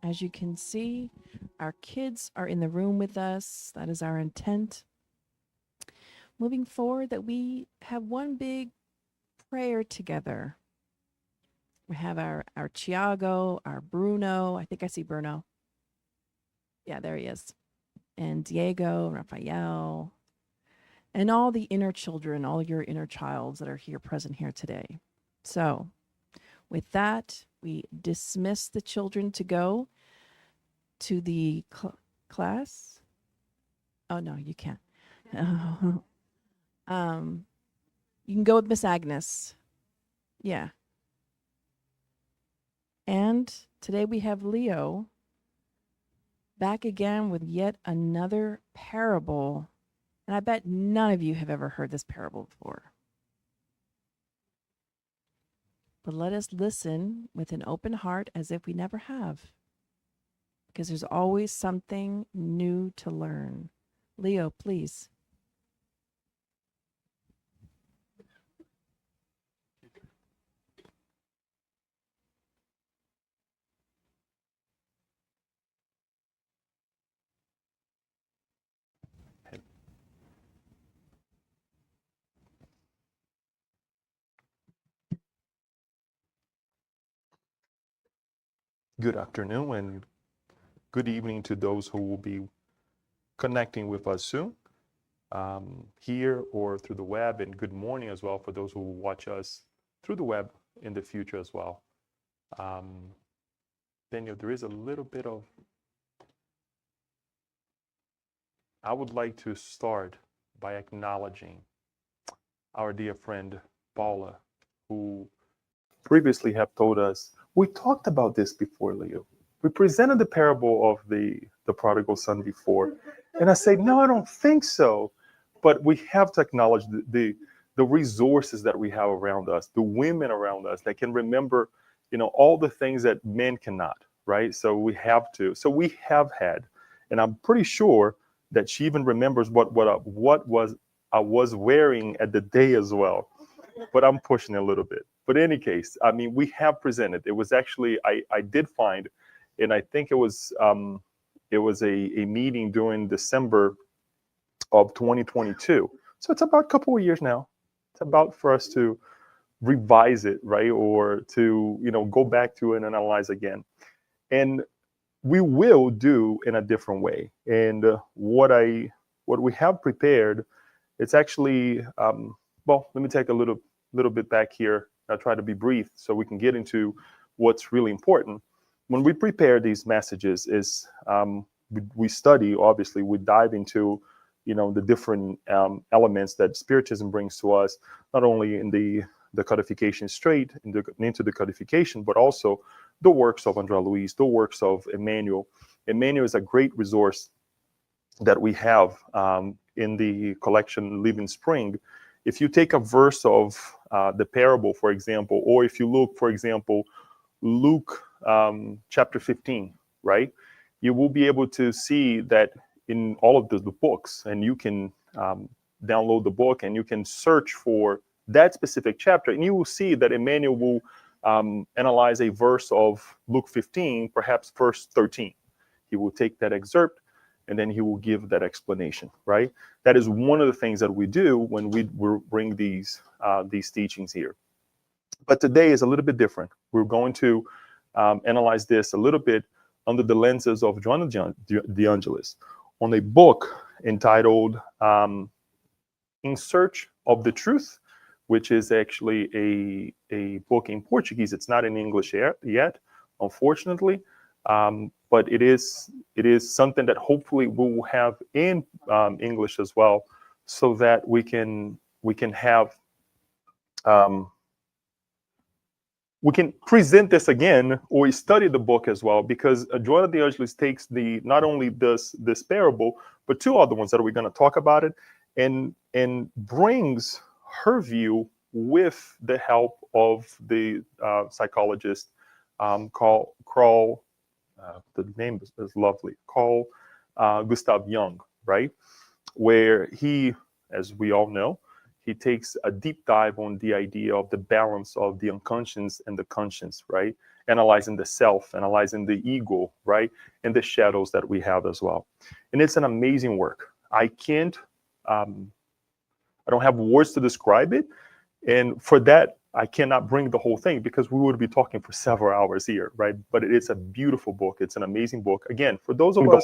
As you can see, our kids are in the room with us. That is our intent. Moving forward, that we have one big prayer together. We have our Tiago, our Bruno. I think I see Bruno. Yeah, there he is. And Diego, Raphael, and all the inner children, all your inner childs that are here present here today. So, with that, we dismiss the children to go to the class. Oh no, you can't. um, you can go with Miss Agnes. Yeah. And today we have Leo back again with yet another parable. And I bet none of you have ever heard this parable before. But let us listen with an open heart as if we never have, because there's always something new to learn. Leo, please. Good afternoon and good evening to those who will be connecting with us soon, here or through the web, and good morning as well for those who will watch us through the web in the future as well. Daniel, there is a little bit of, I would like to start by acknowledging our dear friend Paula, who previously have told us, we talked about this before, Leo. We presented the parable of the prodigal son before. And I say, no, I don't think so. But we have to acknowledge the resources that we have around us, the women around us that can remember, all the things that men cannot, right? So we have to. So we have had, and I'm pretty sure that she even remembers what was I was wearing at the day as well. But I'm pushing a little bit. But in any case, I mean, we have presented. It was actually I did find, and I think it was a meeting during December of 2022. So it's about a couple of years now. It's about for us to revise it, right, or to go back to it and analyze again. And we will do in a different way. And what we have prepared, it's actually well. Let me take a little bit back here. I'll try to be brief so we can get into what's really important. When we prepare these messages, is we study. Obviously, we dive into the different elements that Spiritism brings to us, not only in the codification straight into the codification, but also the works of André Luiz, the works of Emmanuel. Emmanuel is a great resource that we have in the collection Living Spring. If you take a verse of the parable, for example, or if you look, for example, Luke chapter 15, right, you will be able to see that in all of the books, and you can download the book and you can search for that specific chapter, and you will see that Emmanuel will analyze a verse of Luke 15, perhaps verse 13. He will take that excerpt and then he will give that explanation, right? That is one of the things that we do when we bring these teachings here. But today is a little bit different. We're going to analyze this a little bit under the lenses of John de Angelis on a book entitled In Search of the Truth, which is actually a book in Portuguese. It's not in English yet, unfortunately. But it is something that hopefully we will have in English as well, so that we can have we can present this again, or study the book as well, because Joana de Angelis takes not only this parable, but two other ones that we're going to talk about it, and brings her view with the help of the psychologist Carl. The name is lovely. Carl Gustav Jung, right? Where he, as we all know, he takes a deep dive on the idea of the balance of the unconscious and the conscious, right? analyzing the self, analyzing the ego, right? And the shadows that we have as well. And it's an amazing work. I don't have words to describe it. And for that, I cannot bring the whole thing because we would be talking for several hours here, right? But it is a beautiful book. It's an amazing book. Again, for those of us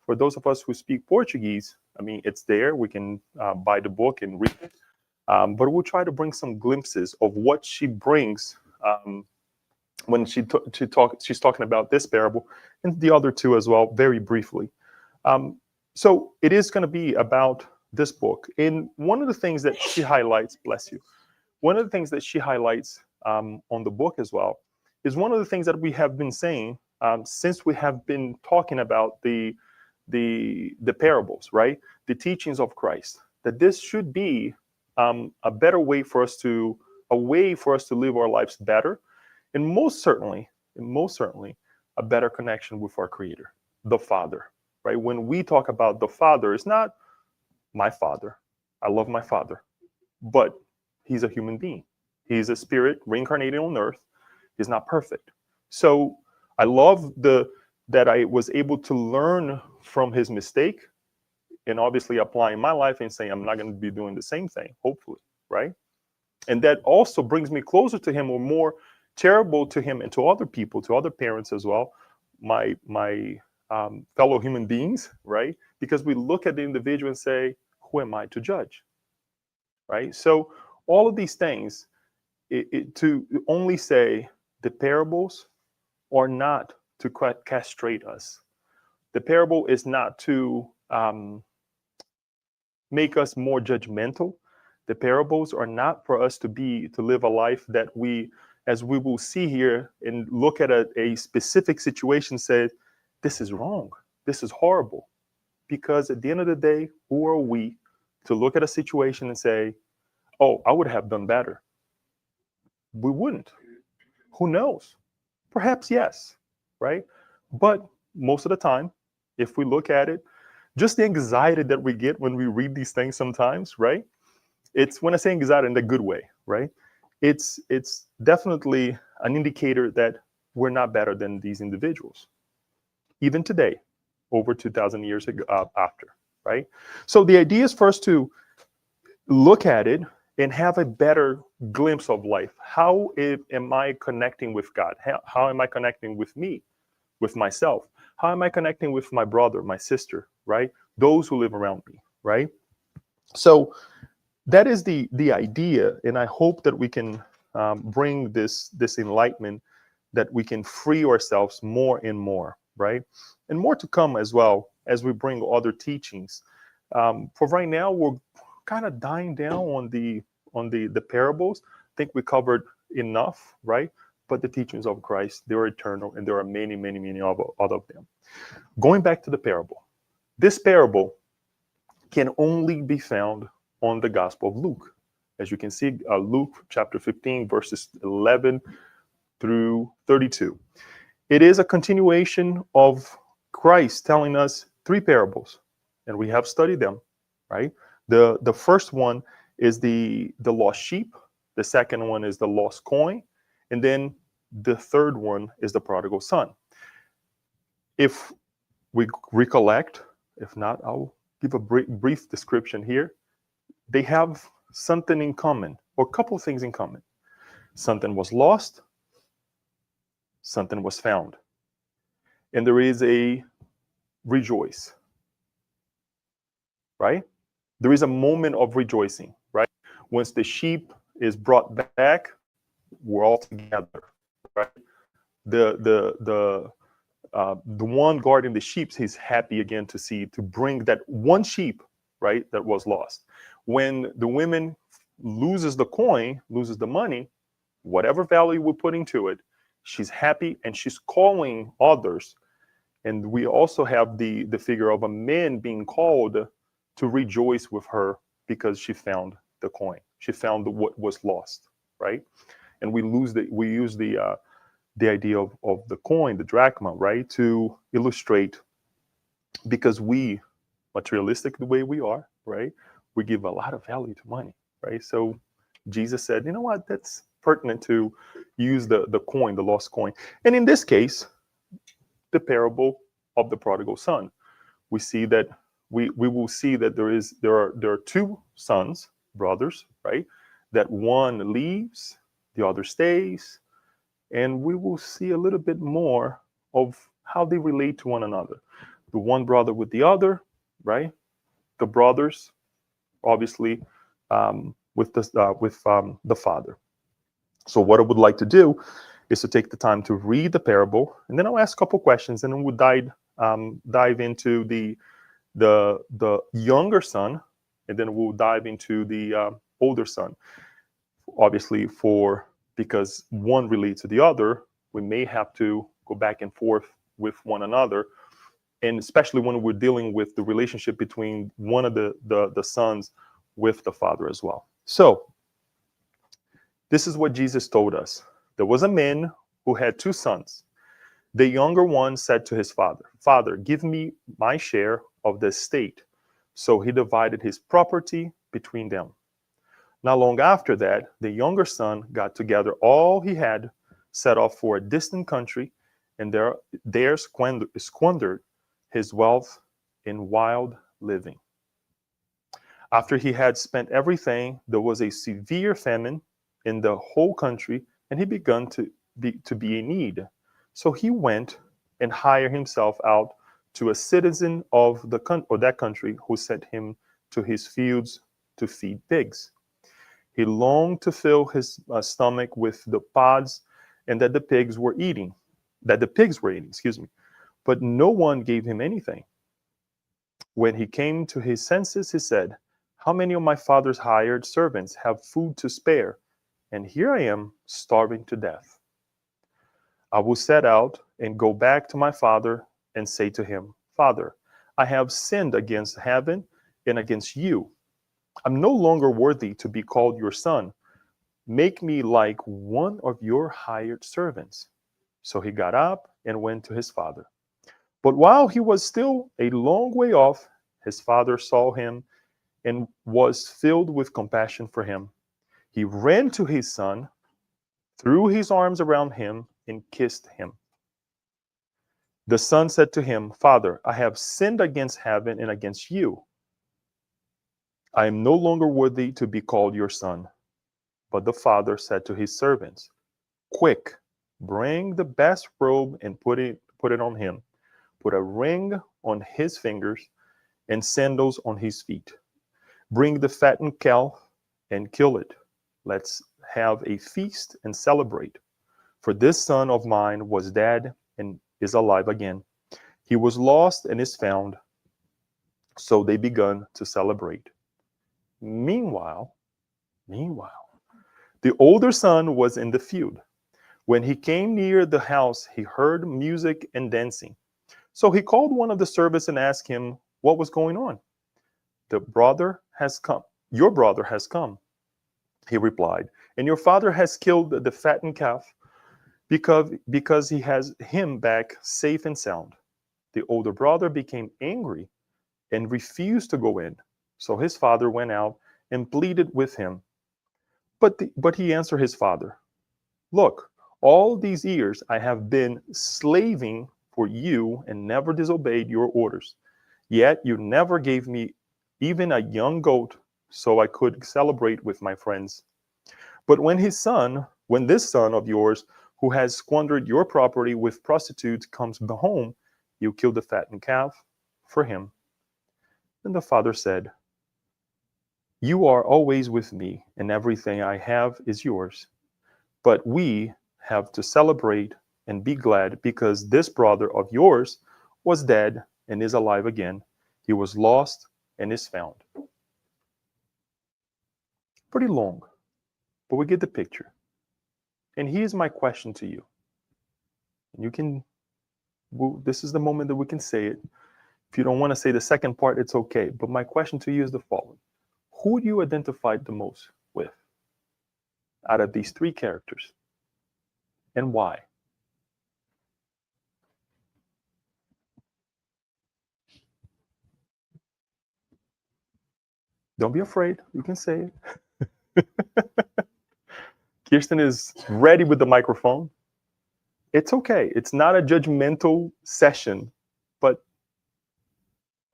for those of us who speak Portuguese, I mean, it's there. We can buy the book and read it. But we'll try to bring some glimpses of what she brings when she's talking about this parable and the other two as well, very briefly. So it is going to be about this book. And one of the things that she highlights, bless you, one of the things that she highlights on the book as well is one of the things that we have been saying since we have been talking about the parables, right? The teachings of Christ, that this should be a better way for us to, live our lives better, and most certainly, a better connection with our Creator, the Father, right? When we talk about the Father, it's not my Father. I love my Father, but He's a human being. He's a spirit reincarnated on earth. He's not perfect. So I love that I was able to learn from his mistake, and obviously applying my life and saying I'm not going to be doing the same thing, hopefully, right? And that also brings me closer to him, or more charitable to him and to other people, to other parents as well, my fellow human beings, right? Because we look at the individual and say, who am I to judge, right? So all of these things, to only say the parables are not to castrate us. The parable is not to make us more judgmental. The parables are not for us to live a life that we, as we will see here, and look at a specific situation, say, this is wrong, this is horrible. Because at the end of the day, who are we to look at a situation and say, oh, I would have done better? We wouldn't. Who knows? Perhaps yes, right? But most of the time, if we look at it, just the anxiety that we get when we read these things sometimes, right? It's, when I say anxiety, in the good way, right? It's definitely an indicator that we're not better than these individuals, even today, over 2,000 years ago, after, right? So the idea is for us to look at it and have a better glimpse of life. How am I connecting with God? How am I connecting with me, with myself? How am I connecting with my brother, my sister, right? Those who live around me, right? So that is the idea, and I hope that we can bring this enlightenment, that we can free ourselves more and more, right? And more to come as well as we bring other teachings. For right now, we're kind of dying down on the parables. I think we covered enough, right? But the teachings of Christ, they're eternal, and there are many, many, many of them. Going back to the parable, this parable can only be found on the Gospel of Luke. As you can see, Luke chapter 15, verses 11 through 32. It is a continuation of Christ telling us three parables, and we have studied them, right? The first one is the lost sheep. The second one is the lost coin. And then the third one is the prodigal son. If we recollect, if not, I'll give a brief description here. They have something in common, or a couple of things in common. Something was lost, something was found. And there is a rejoice, right? There is a moment of rejoicing, right? Once the sheep is brought back, we're all together, right? The one guarding the sheep, he's happy again to bring that one sheep, right, that was lost. When the women loses the coin, loses the money, whatever value we're putting to it, she's happy and she's calling others. And we also have the figure of a man being called to rejoice with her because she found the coin. She found what was lost, right? And we use the idea of the coin, the drachma, right, to illustrate, because we, materialistic the way we are, right, we give a lot of value to money, right? So Jesus said, you know what, pertinent to use the coin, the lost coin. And in this case, the parable of the prodigal son. We see that we will see that there are two sons, brothers, right? That one leaves, the other stays, and we will see a little bit more of how they relate to one another. The one brother with the other, right? The brothers, obviously, with the father. So what I would like to do is to take the time to read the parable, and then I'll ask a couple questions, and then we'll dive into the younger son, and then we'll dive into the older son. Obviously, because one relates to the other, we may have to go back and forth with one another, and especially when we're dealing with the relationship between one of the sons with the father as well. So this is what Jesus told us. There was a man who had two sons. The younger one said to his father, "Father, give me my share of the estate." So he divided his property between them. Not long after that, the younger son got together all he had, set off for a distant country, and there squandered his wealth in wild living. After he had spent everything, there was a severe famine in the whole country, and he began to be in need. So he went and hired himself out to a citizen of that country, who sent him to his fields to feed pigs. He longed to fill his stomach with the pods and that the pigs were eating, excuse me. But no one gave him anything. When he came to his senses, he said, "How many of my father's hired servants have food to spare? And here I am, starving to death. I will set out and go back to my father and say to him, 'Father, I have sinned against heaven and against you. I'm no longer worthy to be called your son. Make me like one of your hired servants.' So he got up and went to his father. But while he was still a long way off, his father saw him and was filled with compassion for him. He ran to his son, threw his arms around him, and kissed him. The son said to him, 'Father, I have sinned against heaven and against you. I am no longer worthy to be called your son.' But the father said to his servants, 'Quick, bring the best robe and put it on him. Put a ring on his fingers and sandals on his feet. Bring the fattened calf and kill it. Let's have a feast and celebrate. For this son of mine was dead and is alive again. He was lost and is found.' So they began to celebrate. Meanwhile, the older son was in the field. When he came near the house, he heard music and dancing. So he called one of the servants and asked him what was going on. 'The brother has come. Your brother has come,' he replied, 'and your father has killed the fattened calf because he has him back safe and sound.' The older brother became angry and refused to go in. So his father went out and pleaded with him. But he answered his father, 'Look, all these years I have been slaving for you and never disobeyed your orders. Yet you never gave me even a young goat so I could celebrate with my friends. But when this son of yours, who has squandered your property with prostitutes, comes home, you kill the fattened calf for him.' And the father said, 'You are always with me, and everything I have is yours. But we have to celebrate and be glad because this brother of yours was dead and is alive again. He was lost and is found.'" Pretty long, but we get the picture. And here's my question to you. And this is the moment that we can say it. If you don't want to say the second part, it's okay. But my question to you is the following. Who do you identify the most with out of these three characters? And why? Don't be afraid. You can say it. Kirsten is ready with the microphone. It's okay. It's not a judgmental session, but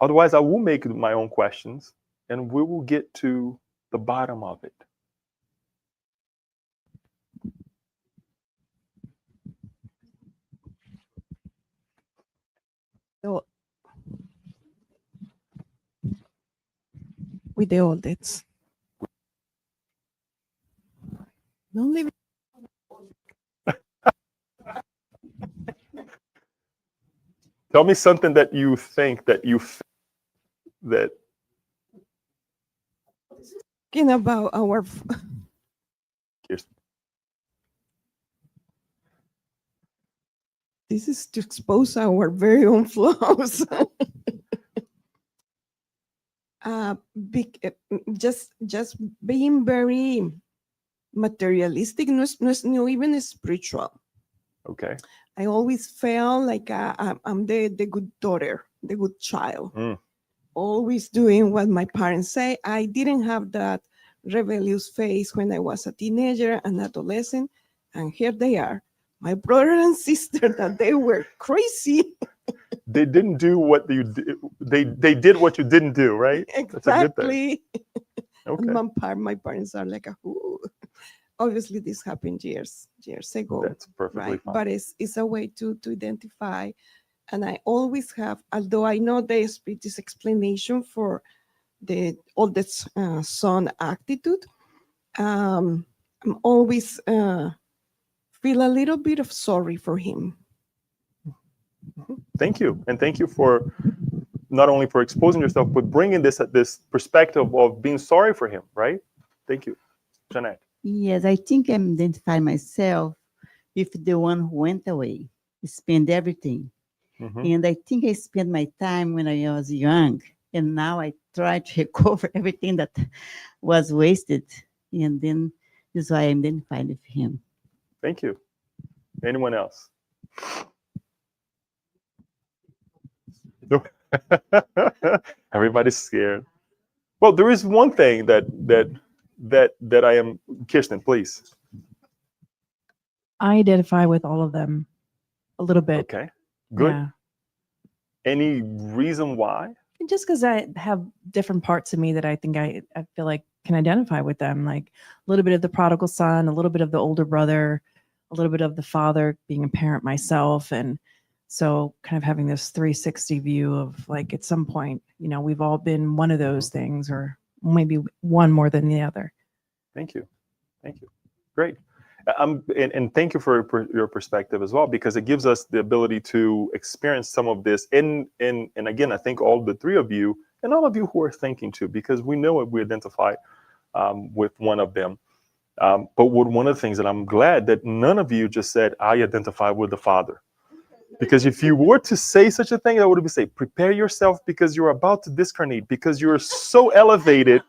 otherwise I will make my own questions and we will get to the bottom of it. So, with the oldest. Don't leave. Tell me something that you think that that Talking about our Kirsten. this is to expose our very own flaws. Just being very materialistic, no even spiritual. Okay. I always felt like I'm the good daughter, the good child, always doing what my parents say. I didn't have that rebellious phase when I was a teenager and adolescent, and here they are, my brother and sister, that they were crazy. They didn't do what you did. They did what you didn't do, right? That's a good thing. Exactly. Okay. And my parents are like, "Ooh." Obviously this happened years ago. That's perfectly right? fine. But it's a way to identify. And I always have, although I know there's this explanation for the oldest son attitude, I'm always feel a little bit of sorry for him. Thank you, and thank you for not only for exposing yourself, but bringing this perspective of being sorry for him. Right? Thank you, Jeanette. Yes, I think I identify myself with the one who went away, spent everything. Mm-hmm. And I think I spent my time when I was young, and now I try to recover everything that was wasted. And then that's why I'm identified with him. Thank you. Anyone else? Everybody's scared. Well, there is one thing that I am. Kirsten, please. I identify with all of them a little bit. Okay. Good. Yeah. Any reason why? Just because I have different parts of me that I think I feel like can identify with them, like a little bit of the prodigal son, a little bit of the older brother, a little bit of the father, being a parent myself. And so kind of having this 360 view of like at some point, we've all been one of those things, or maybe one more than the other. Thank you. Thank you. Great. And thank you for your perspective as well, because it gives us the ability to experience some of this. And again, I think all the three of you and all of you who are thinking too, because we know we identify with one of them. But one of the things that I'm glad that none of you just said, I identify with the Father. Because if you were to say such a thing, I would say, prepare yourself because you're about to discarnate, because you're so elevated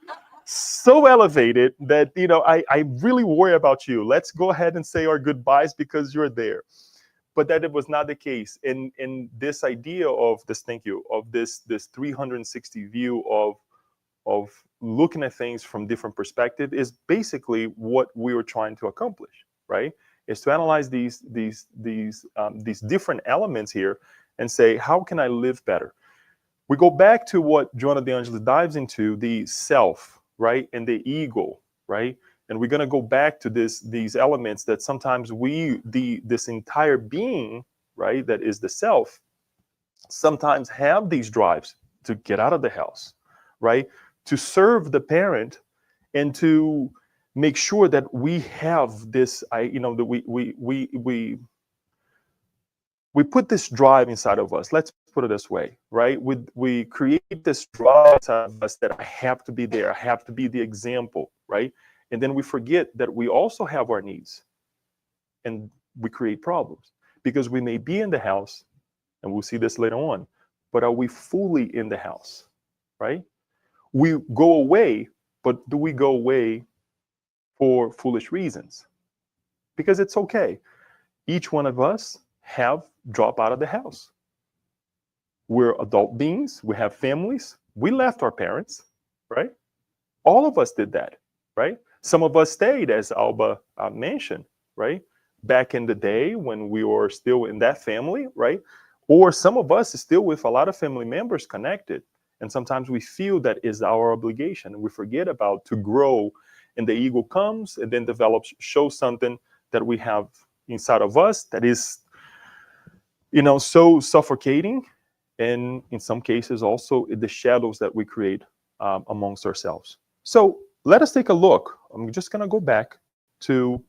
that, I really worry about you. Let's go ahead and say our goodbyes because you're there. But that it was not the case. And this idea of this, thank you, of this 360 view of looking at things from different perspective is basically what we were trying to accomplish, right? Is to analyze these different elements here and say, how can I live better? We go back to what Joanna De Angelis dives into, the self, right? And the ego, right? And we're going to go back to these elements that sometimes this entire being, right, that is the self, sometimes have these drives to get out of the house, right? To serve the parent and to make sure that we have this, that we put this drive inside of us. Let's put it this way, right? We create this drive inside of us that I have to be there. I have to be the example, right? And then we forget that we also have our needs, and we create problems because we may be in the house, and we'll see this later on, but are we fully in the house, right? We go away, but do we go away for foolish reasons? Because it's okay. Each one of us have dropped out of the house. We're adult beings. We have families. We left our parents, right? All of us did that, right? Some of us stayed, as Alba mentioned, right? Back in the day when we were still in that family, right? Or some of us is still with a lot of family members connected. And sometimes we feel that is our obligation. And we forget about to grow. And the ego comes and then develops, shows something that we have inside of us that is, so suffocating. And in some cases, also the shadows that we create amongst ourselves. So let us take a look. I'm just going to go back to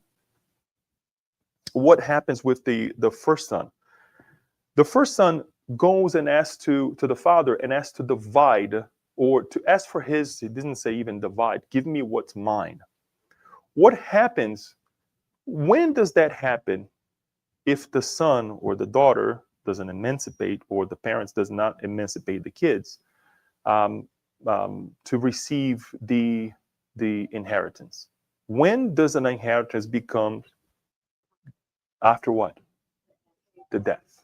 what happens with the first son. The first son goes and asks to the father and asks to divide, or to ask for his, he didn't say even divide, give me what's mine. What happens, when does that happen if the son or the daughter doesn't emancipate, or the parents does not emancipate the kids to receive the inheritance? When does an inheritance become, after what? The death.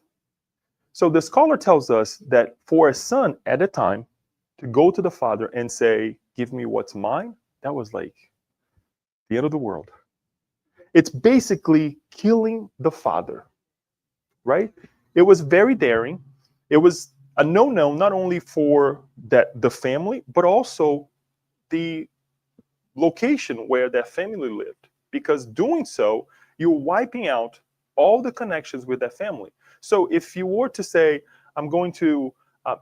So the scholar tells us that for a son at a time to go to the father and say, give me what's mine, that was like the end of the world. It's basically killing the father, right? It was very daring. It was a no-no, not only for the family, but also the location where that family lived. Because doing so, you're wiping out all the connections with that family. So if you were to say, I'm going to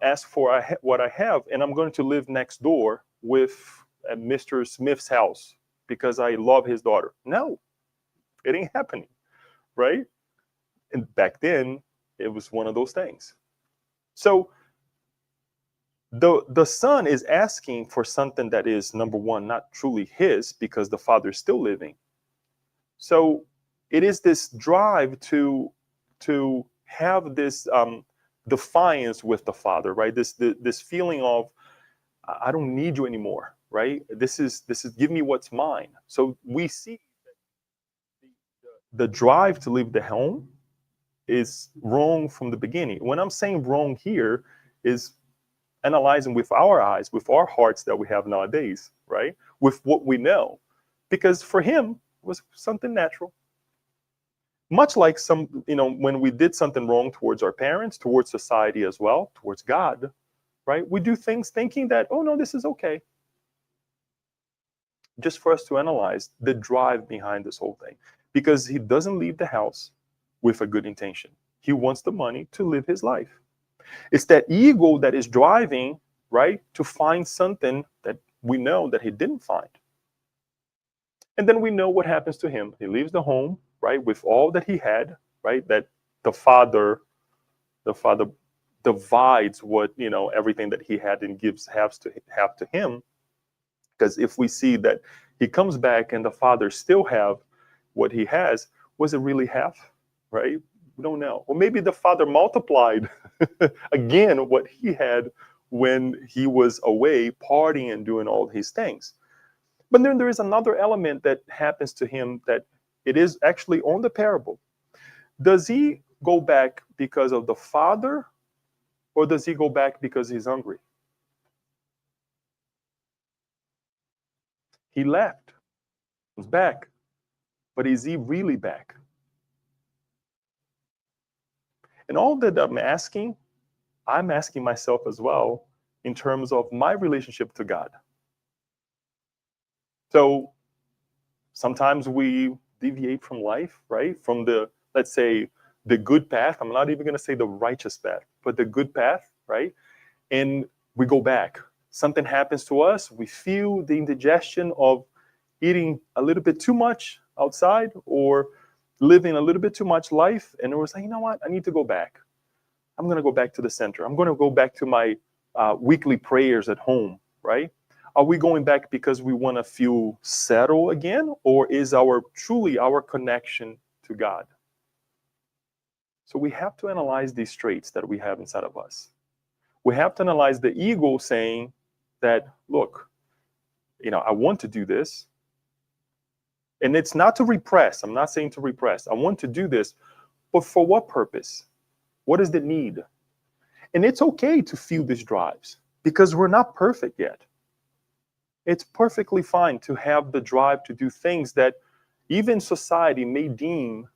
ask for what I have, and I'm going to live next door with Mr. Smith's house because I love his daughter. No, it ain't happening, right? And back then, it was one of those things. So the son is asking for something that is, number one, not truly his, because the father is still living. So it is this drive to have this defiance with the father, right? This feeling of, I don't need you anymore, right? This is give me what's mine. So we see the drive to leave the home is wrong from the beginning. When I'm saying wrong here is analyzing with our eyes, with our hearts that we have nowadays, right? With what we know. Because for him, it was something natural. Much like when we did something wrong towards our parents, towards society as well, towards God, right? We do things thinking that, oh no, this is okay. Just for us to analyze the drive behind this whole thing. Because he doesn't leave the house with a good intention. He wants the money to live his life. It's that ego that is driving, right, to find something that we know that he didn't find. And then we know what happens to him. He leaves the home, right, with all that he had, right, that the father divides what, everything that he had and gives half to him. Because if we see that he comes back and the father still have what he has, was it really half, right? We don't know. Or maybe the father multiplied again what he had when he was away partying and doing all these things. But then there is another element that happens to him that it is actually on the parable. Does he go back because of the father, or does he go back because he's hungry? He left, he's back, but is he really back? And all that I'm asking myself as well in terms of my relationship to God. So sometimes we deviate from life, right? From let's say, the good path. I'm not even going to say the righteous path, but the good path, right? And we go back. Something happens to us. We feel the indigestion of eating a little bit too much outside, or living a little bit too much life. And we're saying, you know what? I need to go back. I'm going to go back to the center. I'm going to go back to my weekly prayers at home, right? Are we going back because we want to feel settled again, or is truly our connection to God? So we have to analyze these traits that we have inside of us. We have to analyze the ego saying that, look, I want to do this. And it's not to repress. I'm not saying to repress. I want to do this, but for what purpose? What is the need? And it's okay to feel these drives because we're not perfect yet. It's perfectly fine to have the drive to do things that even society may deem,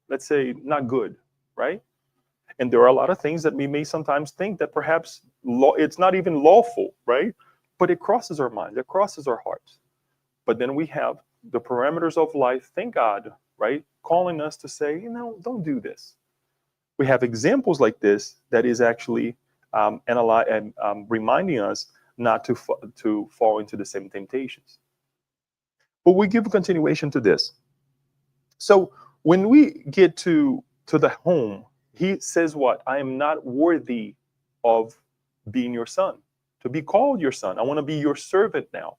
let's say, not good, right? And there are a lot of things that we may sometimes think that perhaps it's not even lawful, right? But it crosses our minds, it crosses our hearts. But then we have the parameters of life, thank God, right? Calling us to say, don't do this. We have examples like this that is actually reminding us not to fall into the same temptations. But we give a continuation to this. So when we get to the home, he says what? I am not worthy of being your son, to be called your son. I want to be your servant now.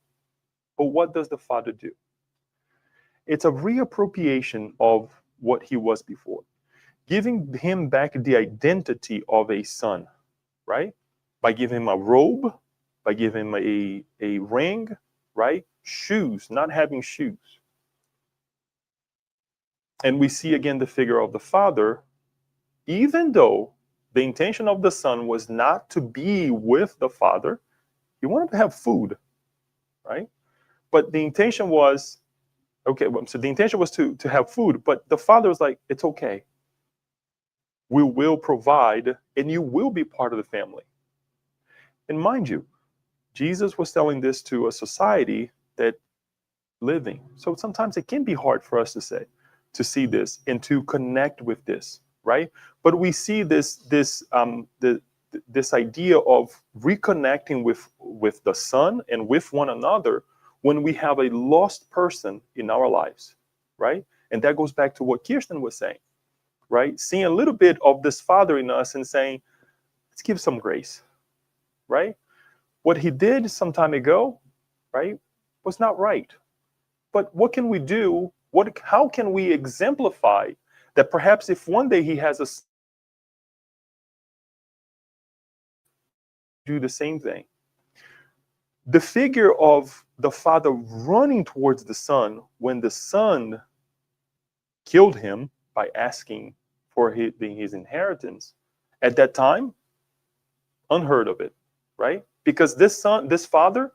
But what does the father do? It's a reappropriation of what he was before, giving him back the identity of a son, right? By giving him a robe, by giving him a ring, right? Shoes, not having shoes. And we see again the figure of the father, even though the intention of the son was not to be with the father, he wanted to have food, right? But the intention was, okay, so the intention was to have food, but the father was like, it's okay. We will provide, and you will be part of the family. And mind you, Jesus was telling this to a society that living. So sometimes it can be hard for us to see this and to connect with this, right? But we see this idea of reconnecting with the Son and with one another when we have a lost person in our lives, right? And that goes back to what Kirsten was saying, right? Seeing a little bit of this Father in us and saying, let's give some grace, right? What he did some time ago, right, was not right. But what can we do? How can we exemplify that perhaps if one day he has a do the same thing? The figure of the father running towards the son when the son killed him by asking for his inheritance, at that time, unheard of it, right? Because this father,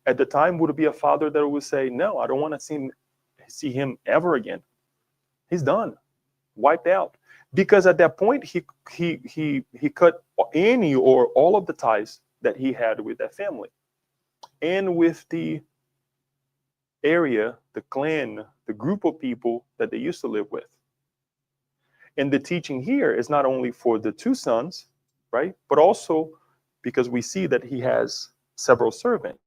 at the time would be a father that would say, no, I don't want to see him ever again. He's done, wiped out. Because at that point, he cut any or all of the ties that he had with that family and with the area, the clan, the group of people that they used to live with. And the teaching here is not only for the two sons, right, but also because we see that he has several servants.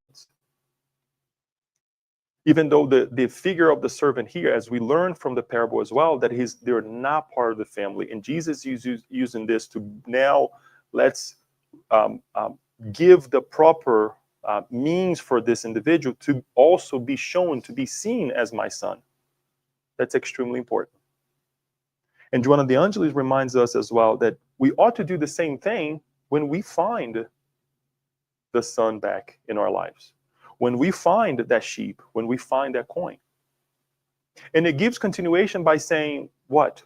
Even though the figure of the servant here, as we learn from the parable as well, that they're not part of the family. And Jesus is using this to now let's give the proper means for this individual to also be shown, to be seen as my son. That's extremely important. And Joanna de Angelis reminds us as well that we ought to do the same thing when we find the son back in our lives. When we find that sheep, when we find that coin. And it gives continuation by saying, what?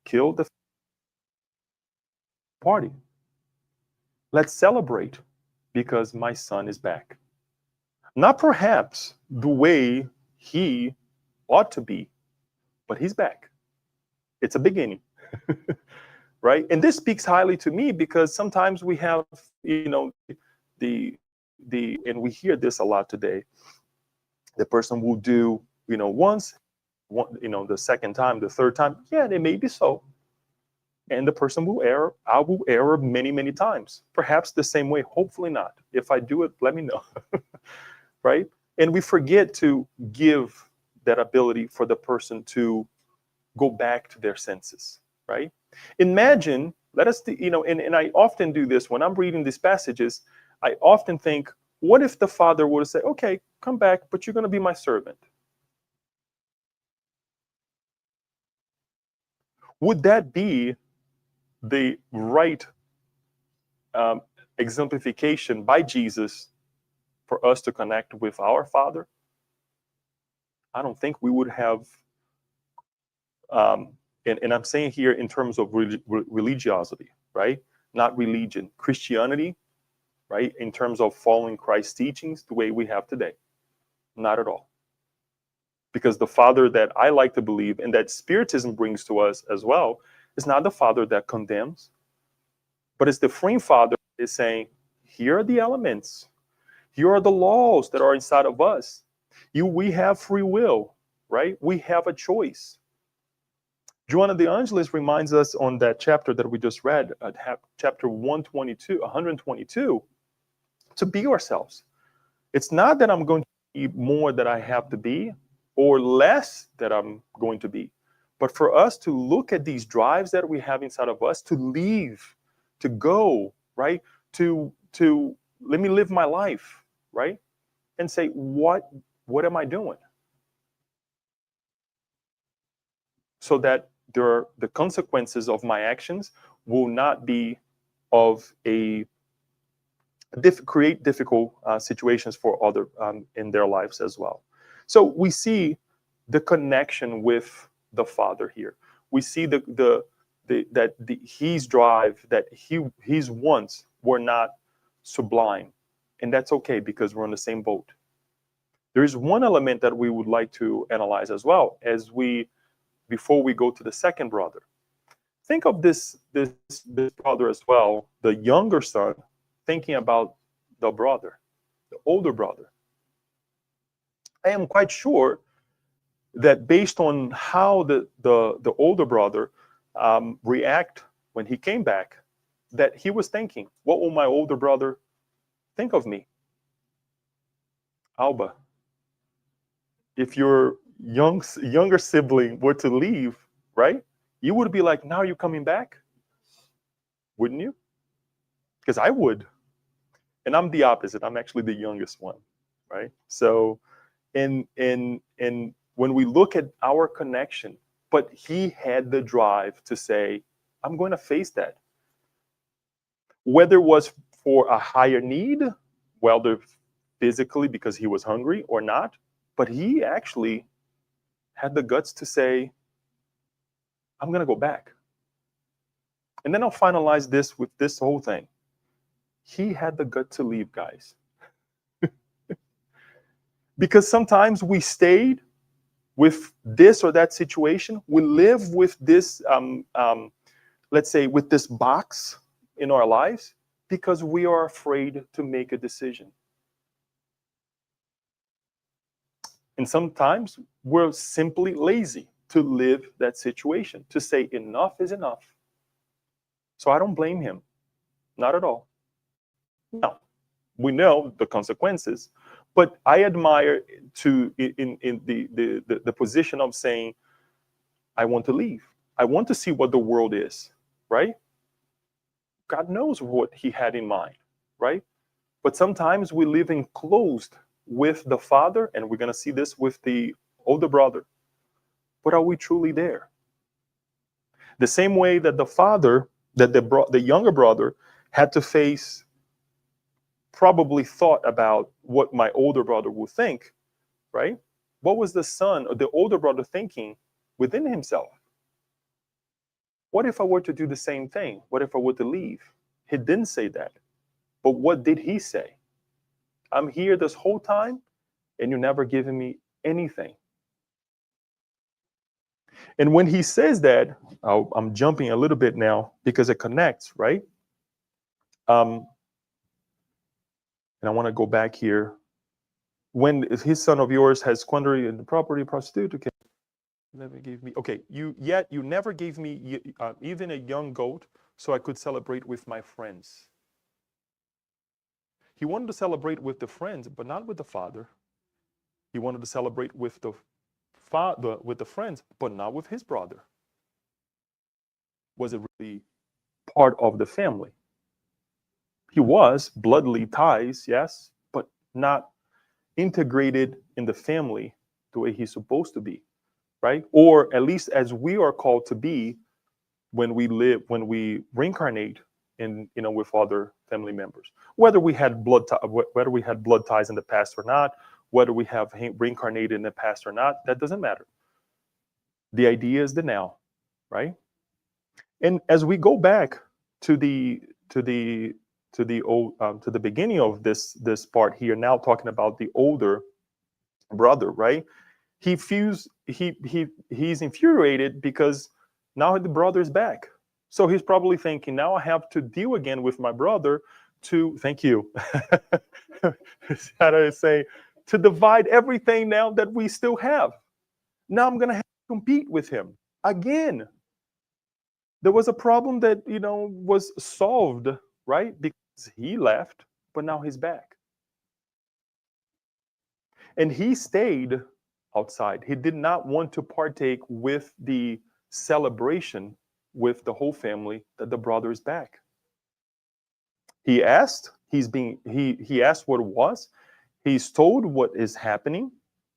Kill the party. Let's celebrate because my son is back. Not perhaps the way he ought to be, but he's back. It's a beginning. Right? And this speaks highly to me because sometimes we have, the and we hear this a lot today. The person will do, once, the second time, the third time. Yeah, it may be so. And the person will err. I will err many, many times. Perhaps the same way. Hopefully not. If I do it, let me know. Right? And we forget to give that ability for the person to go back to their senses. Right? Imagine, let us, and I often do this when I'm reading these passages. I often think, what if the father would say, okay, come back, but you're going to be my servant? Would that be the right exemplification by Jesus for us to connect with our Father? I don't think we would have, and I'm saying here in terms of religiosity, right? Not religion. Christianity right, in terms of following Christ's teachings the way we have today. Not at all. Because the Father that I like to believe and that Spiritism brings to us as well is not the Father that condemns, but it's the freeing Father that is saying, here are the elements. Here are the laws that are inside of us. We have free will, right? We have a choice. Joanna de Angelis reminds us on that chapter that we just read, chapter 122, to be ourselves. It's not that I'm going to be more that I have to be or less that I'm going to be, but for us to look at these drives that we have inside of us, to leave, to go, right? To let me live my life, right? And say, what am I doing? So that the consequences of my actions will not be of create difficult situations for other in their lives as well. So we see the connection with the Father here. We see his drive, that his wants were not sublime, and that's okay because we're on the same boat. There is one element that we would like to analyze as well before we go to the second brother. Think of this brother as well, the younger son, thinking about the brother, the older brother. I am quite sure that based on how the older brother react when he came back, that he was thinking, what will my older brother think of me? Alba, if your younger sibling were to leave, right, you would be like, now you're coming back? Wouldn't you? Because I would. And I'm the opposite. I'm actually the youngest one, right? So in when we look at our connection, but he had the drive to say, I'm going to face that. Whether it was for a higher need, whether physically because he was hungry or not, but he actually had the guts to say, I'm going to go back. And then I'll finalize this with this whole thing. He had the gut to leave, guys. Because sometimes we stayed with this or that situation. We live with this, let's say, with this box in our lives because we are afraid to make a decision. And sometimes we're simply lazy to live that situation, to say enough is enough. So I don't blame him, not at all. Now, we know the consequences, but I admire in the position of saying, I want to leave. I want to see what the world is, right? God knows what he had in mind, right? But sometimes we live enclosed with the Father, and we're going to see this with the older brother. But are we truly there? The same way that the father, that the younger brother had to face, probably thought about what my older brother would think, right? What was the son or the older brother thinking within himself? What if I were to do the same thing? What if I were to leave? He didn't say that. But what did he say? I'm here this whole time and you're never giving me anything. And when he says that, I'm jumping a little bit now because it connects, right? And I want to go back here. When his son of yours has squandered in the property, prostitute, okay, never gave me. Okay, you never gave me even a young goat, so I could celebrate with my friends. He wanted to celebrate with the friends, but not with the father. He wanted to celebrate with the father, with the friends, but not with his brother. Was it really part of the family? He was bloodly ties, yes, but not integrated in the family the way he's supposed to be, right? Or at least as we are called to be when we reincarnate in, with other family members. Whether we had blood ties in the past or not, whether we have reincarnated in the past or not, that doesn't matter. The idea is the now, right? And as we go back to the to the to the beginning of this part here, now talking about the older brother, right? He's infuriated because now the brother is back. So he's probably thinking, now I have to deal again with my brother to, thank you, how do I say, to divide everything now that we still have. Now I'm going to have to compete with him again. There was a problem that, was solved, right? Because he left, but now he's back. And he stayed outside. He did not want to partake with the celebration with the whole family that the brother is back. He asked, he asked what it was. He's told what is happening,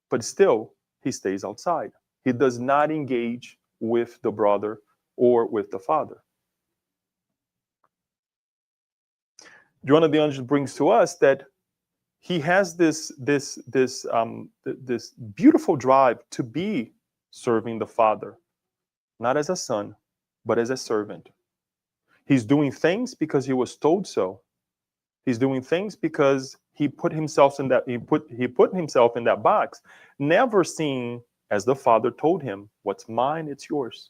but still he stays outside. He does not engage with the brother or with the father. Joanna de Anjos brings to us that he has this beautiful drive to be serving the father, not as a son, but as a servant. He's doing things because he was told so. He's doing things because he put himself in that box, never seeing as the father told him, what's mine, it's yours.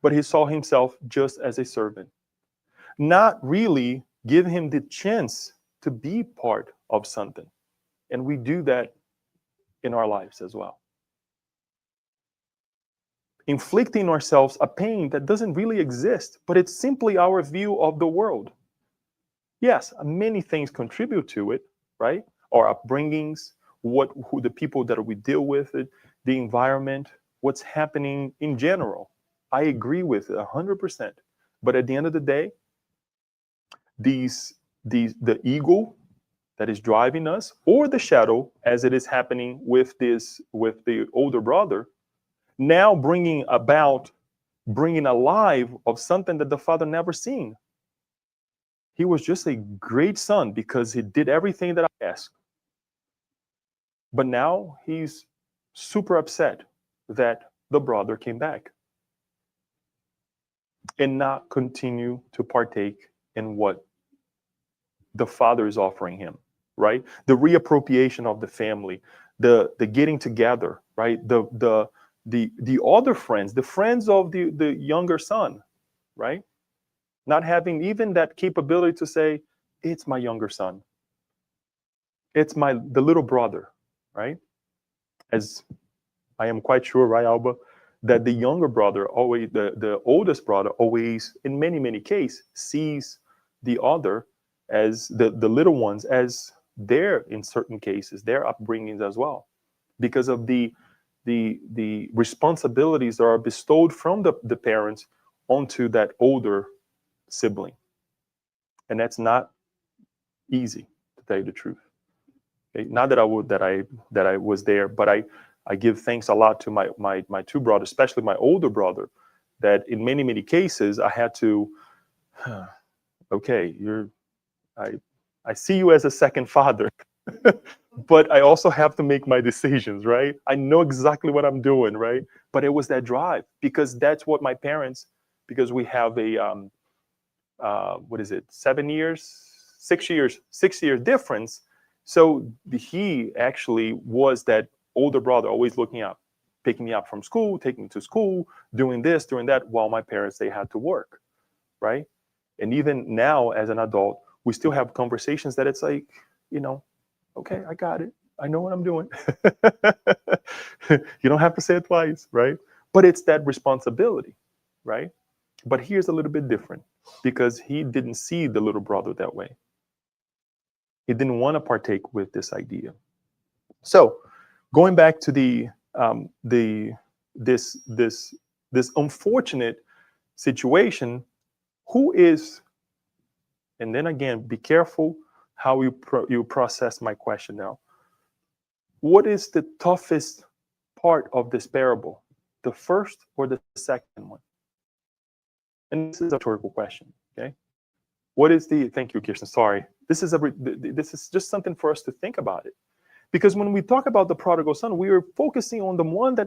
But he saw himself just as a servant, not really give him the chance to be part of something. And we do that in our lives as well. Inflicting ourselves a pain that doesn't really exist, but it's simply our view of the world. Yes, many things contribute to it, right? Our upbringings, who the people that we deal with, the environment, what's happening in general. I agree with it 100%. But at the end of the day, the ego that is driving us, or the shadow, as it is happening with the older brother, now bringing alive of something that the father never seen. He was just a great son because he did everything that I asked. But now he's super upset that the brother came back and not continue to partake in what the father is offering him, right? The reappropriation of the family, the getting together, right? The other friends, the friends of the younger son, right? Not having even that capability to say, it's my younger son. It's the little brother, right? As I am quite sure, right, Alba, that the younger brother always, the oldest brother always, in many, many cases, sees the other as the little ones as their, in certain cases, their upbringings as well, because of the responsibilities that are bestowed from the parents onto that older sibling. And that's not easy, to tell you the truth. Okay? Not that I was there, but I give thanks a lot to my two brothers, especially my older brother, that in many, many cases I had to, okay, I see you as a second father, but I also have to make my decisions, right? I know exactly what I'm doing, right? But it was that drive, because that's what my parents, because we have a, what is it, 6 years difference. So he actually was that older brother, always looking up, picking me up from school, taking me to school, doing this, doing that, while my parents, they had to work, right? And even now as an adult, we still have conversations that it's like, okay, I got it. I know what I'm doing. You don't have to say it twice, right? But it's that responsibility, right? But here's a little bit different, because he didn't see the little brother that way. He didn't want to partake with this idea. So going back to this unfortunate situation, who is, and then again, be careful how you process my question now. What is the toughest part of this parable? The first or the second one? And this is a rhetorical question, okay? Thank you, Kirsten, sorry. This is just something for us to think about it. Because when we talk about the prodigal son, we are focusing on the one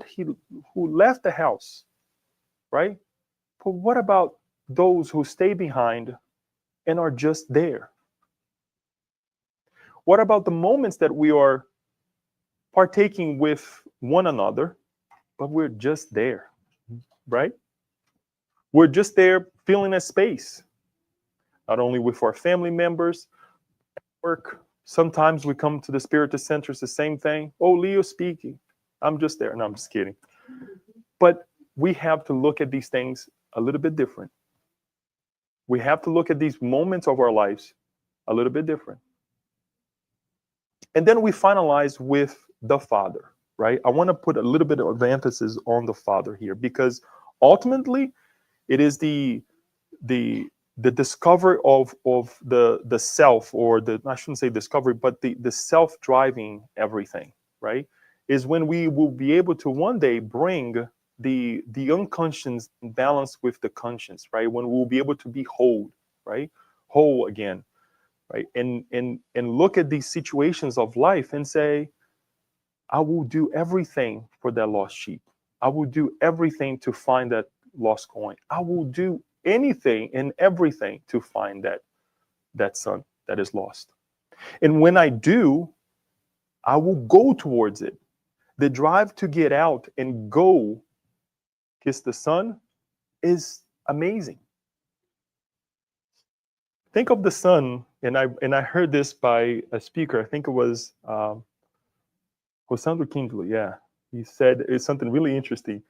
who left the house, right? But what about those who stay behind and are just there? What about the moments that we are partaking with one another, but we're just there, right? We're just there filling a space, not only with our family members, work. Sometimes we come to the Spirit Center, it's the same thing. Oh, Leo speaking. I'm just there. No, I'm just kidding. But we have to look at these things a little bit different. We have to look at these moments of our lives a little bit different. And then we finalize with the Father, right? I want to put a little bit of emphasis on the Father here, because ultimately it is the discovery of the self, or the, I shouldn't say discovery, but the self driving everything, right? Is when we will be able to one day bring the unconscious in balance with the conscience, right? When we'll be able to be whole, right? Whole again, right? And look at these situations of life and say, I will do everything for that lost sheep. I will do everything to find that lost coin. I will do anything and everything to find that son that is lost. And when I do, I will go towards it. The drive to get out and go kiss the son is amazing. Think of the son, and I heard this by a speaker. I think it was Rosando Kingsley. Yeah, he said it's something really interesting.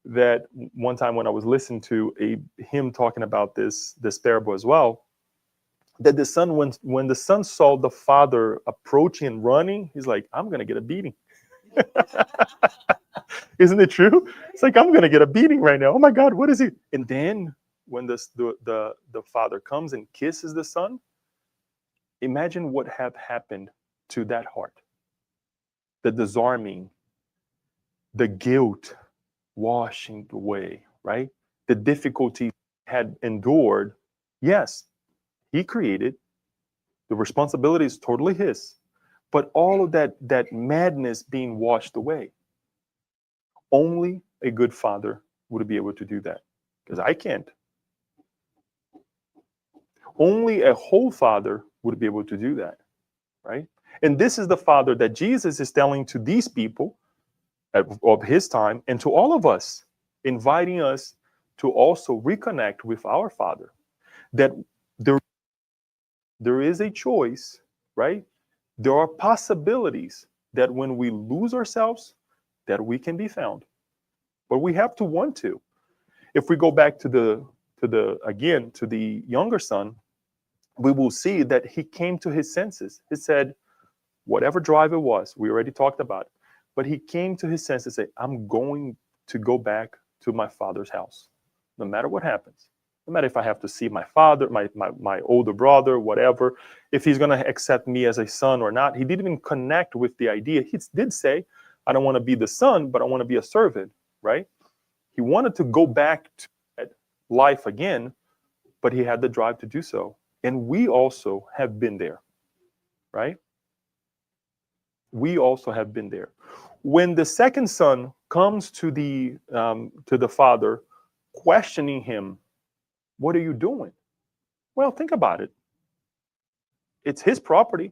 That one time when I was listening to him talking about this parable as well, that the son, when the son saw the father approaching and running, he's like, I'm gonna get a beating. Isn't it true? It's like, I'm gonna get a beating right now. Oh my God, what is he? And then when the father comes and kisses the son, imagine what had happened to that heart. The disarming, the guilt washing away, right? The difficulty had endured. Yes, he created. The responsibility is totally his. But all of that madness being washed away. Only a good father would be able to do that. Because I can't. Only a whole father would be able to do that. Right? And this is the father that Jesus is telling to these people of his time and to all of us, inviting us to also reconnect with our Father. That there is a choice, right? There are possibilities that when we lose ourselves, that we can be found. But we have to want to. If we go back to the younger son, we will see that he came to his senses. He said, whatever drive it was, we already talked about it. But he came to his senses and said, I'm going to go back to my father's house, no matter what happens. No matter if I have to see my father, my older brother, whatever, if he's going to accept me as a son or not. He didn't even connect with the idea. He did say, I don't want to be the son, but I want to be a servant, right? He wanted to go back to that life again, but he had the drive to do so. And we also have been there, right? We also have been there. When the second son comes to the father, questioning him, what are you doing? Well, think about it. It's his property.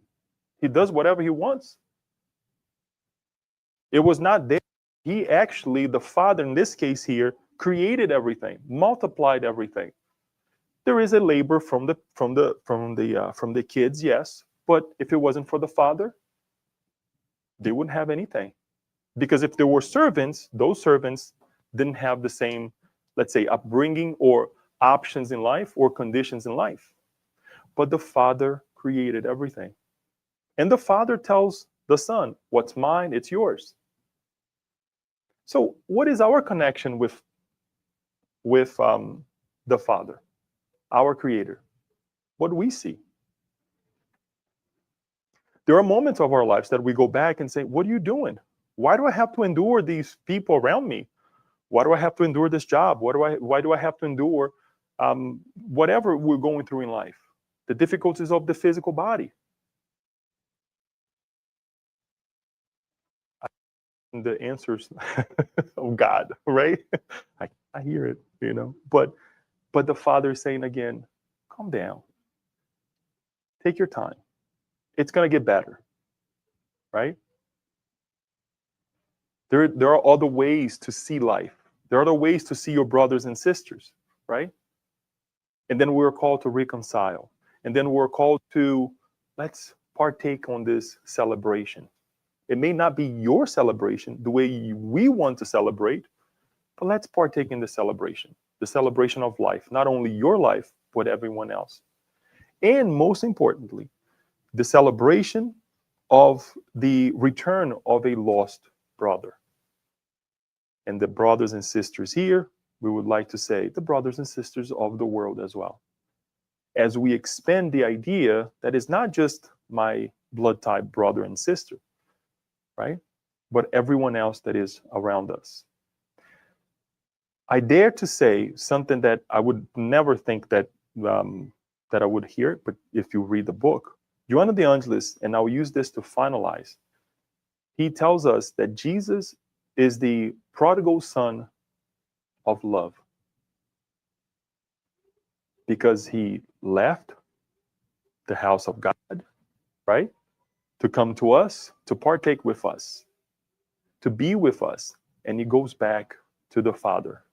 He does whatever he wants. It was not there. He actually, the father in this case here, created everything, multiplied everything. There is a labor from the kids, yes, but if it wasn't for the father, they wouldn't have anything. Because if there were servants, those servants didn't have the same, let's say, upbringing or options in life or conditions in life. But the father created everything. And the father tells the son, what's mine, it's yours. So what is our connection with the Father, our creator? What do we see? There are moments of our lives that we go back and say, what are you doing? Why do I have to endure these people around me? Why do I have to endure this job? Why do I have to endure whatever we're going through in life? The difficulties of the physical body. The answers of God, right? I hear it, But the Father is saying again, calm down. Take your time. It's going to get better, right? There are other ways to see life. There are other ways to see your brothers and sisters, right? And then we're called to reconcile. And then we're called to, let's partake on this celebration. It may not be your celebration the way we want to celebrate, but let's partake in the celebration of life, not only your life, but everyone else. And most importantly, the celebration of the return of a lost brother. And the brothers and sisters here, we would like to say the brothers and sisters of the world as well. As we expand the idea that it's not just my blood type brother and sister, right? But everyone else that is around us. I dare to say something that I would never think that that I would hear, but if you read the book, Joana de Angelis, and I'll use this to finalize, he tells us that Jesus is the prodigal son of love because he left the house of God, right? To come to us, to partake with us, to be with us, and he goes back to the Father,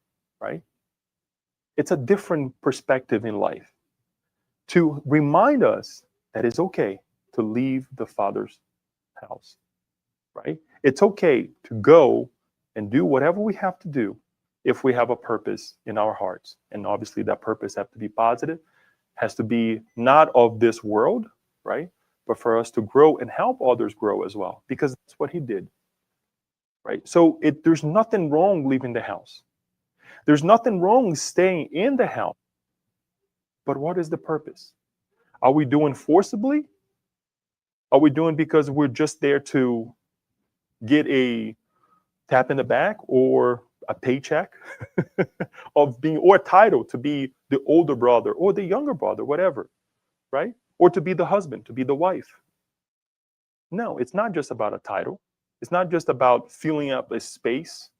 right? It's a different perspective in life to remind us that it's okay to leave the Father's house, right? It's okay to go and do whatever we have to do if we have a purpose in our hearts. And obviously that purpose has to be positive, has to be not of this world, right? But for us to grow and help others grow as well, because that's what he did, right? So there's nothing wrong leaving the house. There's nothing wrong staying in the house. But what is the purpose? Are we doing forcibly? Are we doing because we're just there to get a tap in the back or a paycheck of being, or a title to be the older brother or the younger brother, whatever, right? Or to be the husband, to be the wife? No, it's not just about a title. It's not just about filling up a space,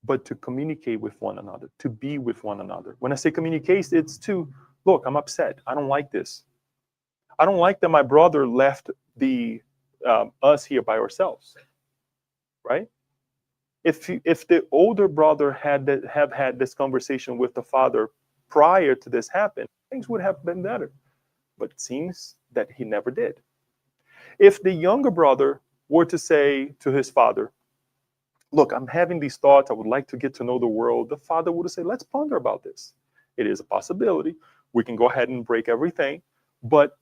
but to communicate with one another, to be with one another. When I say communicate, it's to, look, I'm upset. I don't like this. I don't like that my brother left us here by ourselves, right? If the older brother have had this conversation with the father prior to this happen, things would have been better. But it seems that he never did. If the younger brother were to say to his father, look, I'm having these thoughts, I would like to get to know the world, the father would say, let's ponder about this. It is a possibility. We can go ahead and break everything, but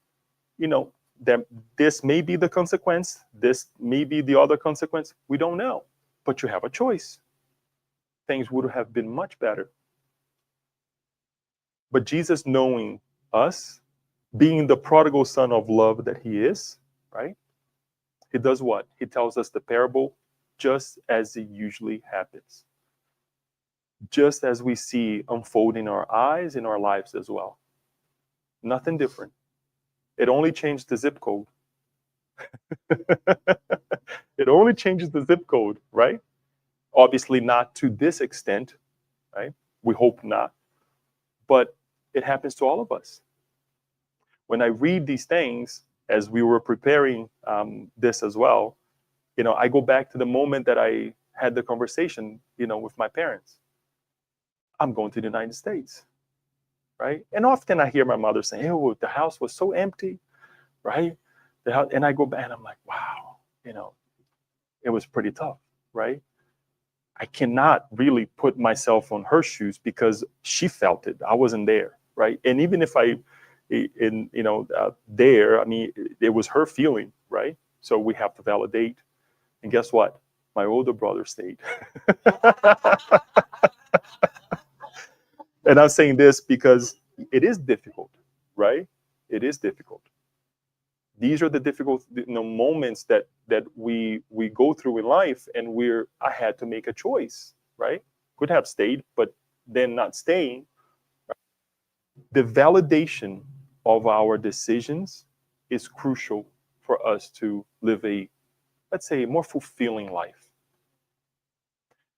this may be the consequence, this may be the other consequence, we don't know. But you have a choice. Things would have been much better. But Jesus, knowing us, being the prodigal son of love that he is, right? He does what? He tells us the parable just as it usually happens. Just as we see unfold in our eyes, in our lives as well. Nothing different. It only changed the zip code. It only changes the zip code, right? Obviously not to this extent, right? We hope not. But it happens to all of us. When I read these things, as we were preparing this as well, I go back to the moment that I had the conversation, with my parents. I'm going to the United States, right? And often I hear my mother saying, oh, the house was so empty, right? And I go back and I'm like, wow, it was pretty tough, right? I cannot really put myself on her shoes because she felt it. I wasn't there, right? And even if there, I mean, it was her feeling, right? So we have to validate. And guess what? My older brother stayed. And I'm saying this because it is difficult, right? It is difficult. These are the difficult moments that we go through in life, and I had to make a choice, right? Could have stayed, but then not staying. Right? The validation of our decisions is crucial for us to live let's say, a more fulfilling life.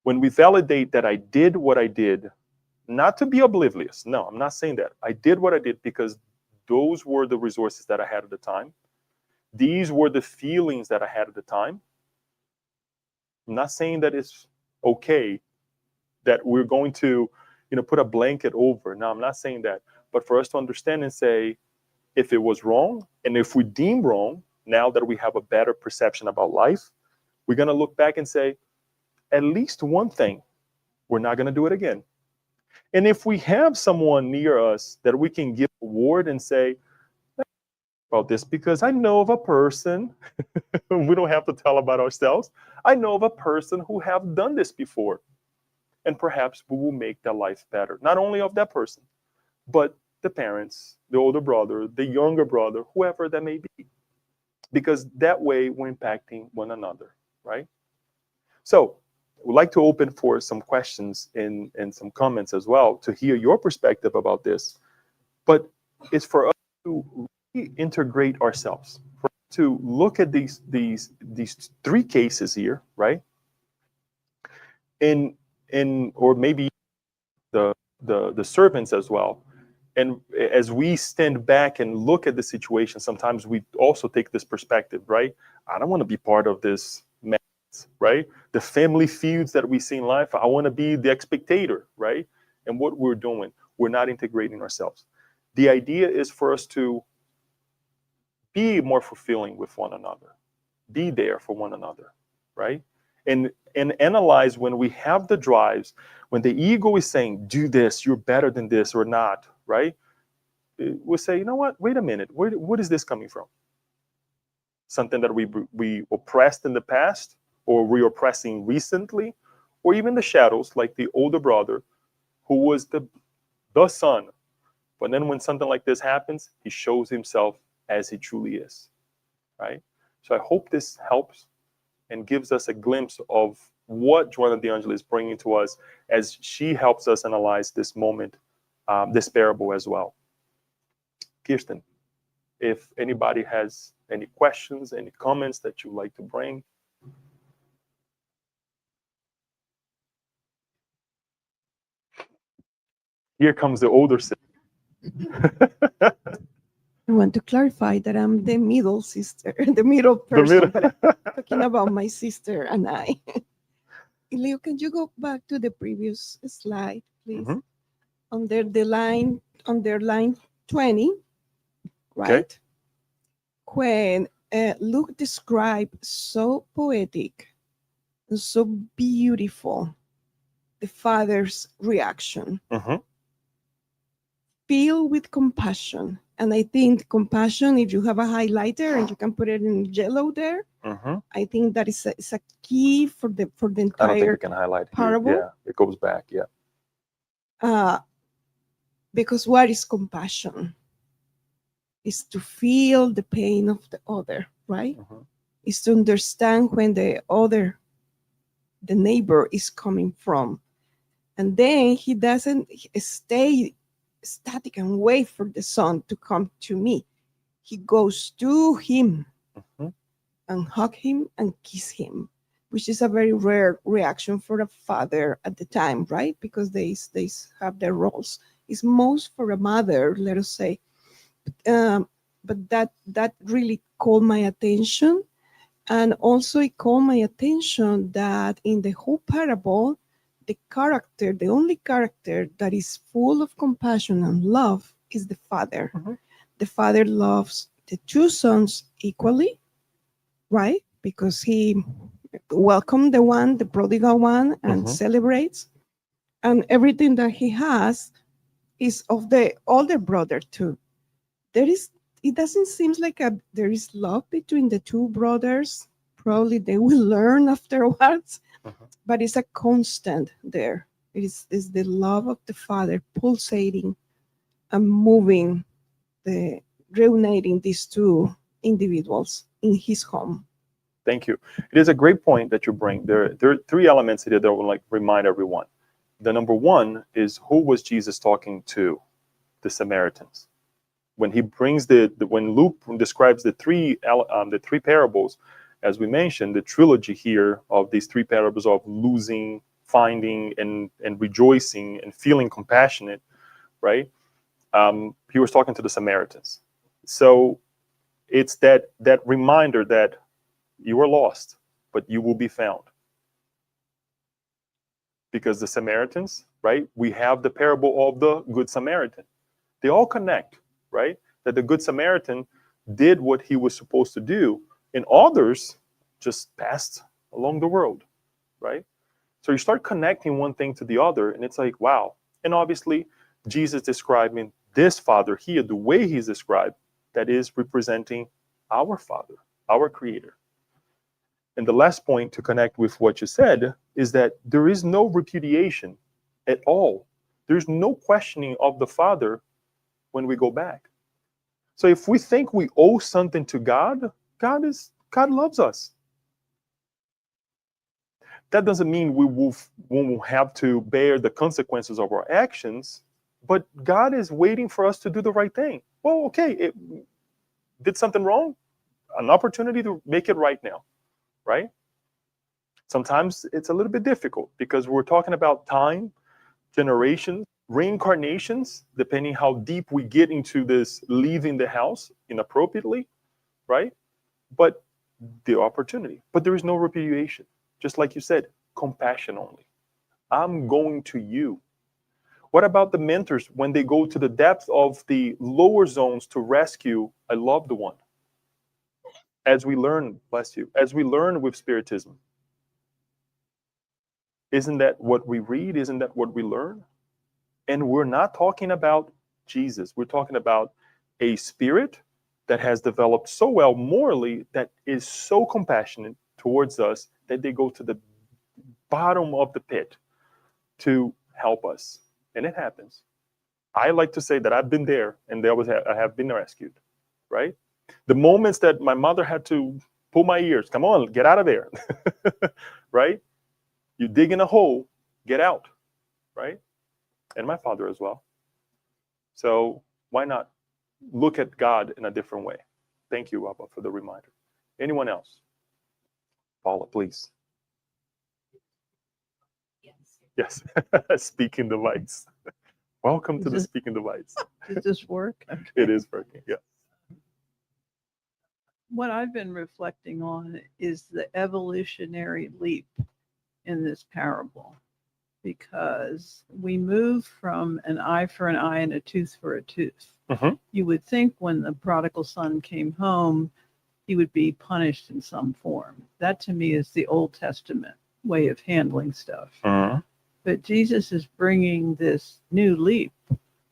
When we validate that I did what I did, not to be oblivious. No, I'm not saying that. I did what I did because those were the resources that I had at the time. These were the feelings that I had at the time. I'm not saying that it's okay that we're going to, put a blanket over. No, I'm not saying that. But for us to understand and say, if it was wrong, and if we deem wrong, now that we have a better perception about life, we're going to look back and say, at least one thing, we're not going to do it again. And if we have someone near us that we can give a word and say, about this, because I know of a person, we don't have to tell about ourselves. I know of a person who have done this before. And perhaps we will make their life better. Not only of that person, but the parents, the older brother, the younger brother, whoever that may be. Because that way we're impacting one another, right? So we'd like to open for some questions and some comments as well to hear your perspective about this. But it's for us to integrate ourselves, for us to look at these three cases here, right? Or maybe the servants as well. And as we stand back and look at the situation, sometimes we also take this perspective, right? I don't want to be part of this mess, right? The family feuds that we see in life, I want to be the spectator, right? And what we're doing, we're not integrating ourselves. The idea is for us to be more fulfilling with one another, be there for one another, right? And analyze when we have the drives, when the ego is saying, do this, you're better than this or not, right? We'll say, you know what, wait a minute, what is this coming from? Something that we oppressed in the past, or we oppressing recently, or even the shadows, like the older brother who was the son. But then when something like this happens, he shows himself as he truly is, right? So I hope this helps and gives us a glimpse of what Joanna D'Angelo is bringing to us as she helps us analyze this moment, this parable as well. Kirsten, if anybody has any questions, any comments that you'd like to bring. Here comes the older sister. I want to clarify that I'm the middle sister, the middle person, but I'm talking about my sister and I. Leo, can you go back to the previous slide, please? Mhm. Under line 20, right? Okay. When Luke described so poetic and so beautiful the father's reaction, Mhm. filled with compassion. And I think compassion, if you have a highlighter and you can put it in yellow there, Mhm. I think that is a key for the I don't think entire we can highlight here. parable. Yeah, it goes back. Yeah. Because what is compassion? Is to feel the pain of the other, right? Mhm. Is to understand when the neighbor is coming from. And then he doesn't stay static and wait for the son to come to me. He goes to him Mhm. and hug him and kiss him, which is a very rare reaction for a father at the time, right? Because they have their roles. It's most for a mother, let us say. But that really called my attention. And also it called my attention that in the whole parable, the only character that is full of compassion and love is the father. Mhm. The father loves the two sons equally, right? Because he welcomed the prodigal one, and Mhm. celebrates. And everything that he has is of the older brother too. It doesn't seem like there is love between the two brothers. Probably they will learn afterwards, Mhm. but it's a constant there. It is the love of the father pulsating and moving, reuniting these two individuals in his home. Thank you. It is a great point that you bring. There are three elements here that I would like to remind everyone. The number one is, who was Jesus talking to? The Samaritans. When he brings when Luke describes the three parables, as we mentioned, the trilogy here of these three parables of losing, finding, and rejoicing and feeling compassionate, right? He was talking to the Samaritans. So it's that reminder that you are lost, but you will be found. Because the Samaritans, right? We have the parable of the Good Samaritan. They all connect, right? That the Good Samaritan did what he was supposed to do, and others just passed along the road, right? So you start connecting one thing to the other, and it's like, wow. And obviously, Jesus describing this Father here, the way he's described, that is representing our Father, our Creator. And the last point to connect with what you said is that there is no repudiation at all. There's no questioning of the Father when we go back. So if we think we owe something to God, God loves us. That doesn't mean we won't have to bear the consequences of our actions, but God is waiting for us to do the right thing. Well, okay, it did something wrong, an opportunity to make it right now, right? Sometimes it's a little bit difficult because we're talking about time, generations, reincarnations, depending how deep we get into this leaving the house inappropriately, right? But the opportunity. But there is no repudiation. Just like you said, compassion only. I'm going to you. What about the mentors when they go to the depth of the lower zones to rescue a loved one? As we learn, bless you, as we learn with Spiritism. Isn't that what we read? Isn't that what we learn? And we're not talking about Jesus. We're talking about a spirit that has developed so well morally that is so compassionate towards us that they go to the bottom of the pit to help us. And it happens. I like to say that I've been there and I have been rescued, right? The moments that my mother had to pull my ears, come on, get out of there, right? You dig in a hole, get out, right? And my father as well. So why not look at God in a different way? Thank you, Abba, for the reminder. Anyone else? Paula, please. Yes. Speaking device. Welcome to the speaking device. Does this work? Okay. It is working, yeah. What I've been reflecting on is the evolutionary leap in this parable, because we move from an eye for an eye and a tooth for a tooth. Mm-hmm. You would think when the prodigal son came home, he would be punished in some form. That to me is the Old Testament way of handling stuff. Mm-hmm. But Jesus is bringing this new leap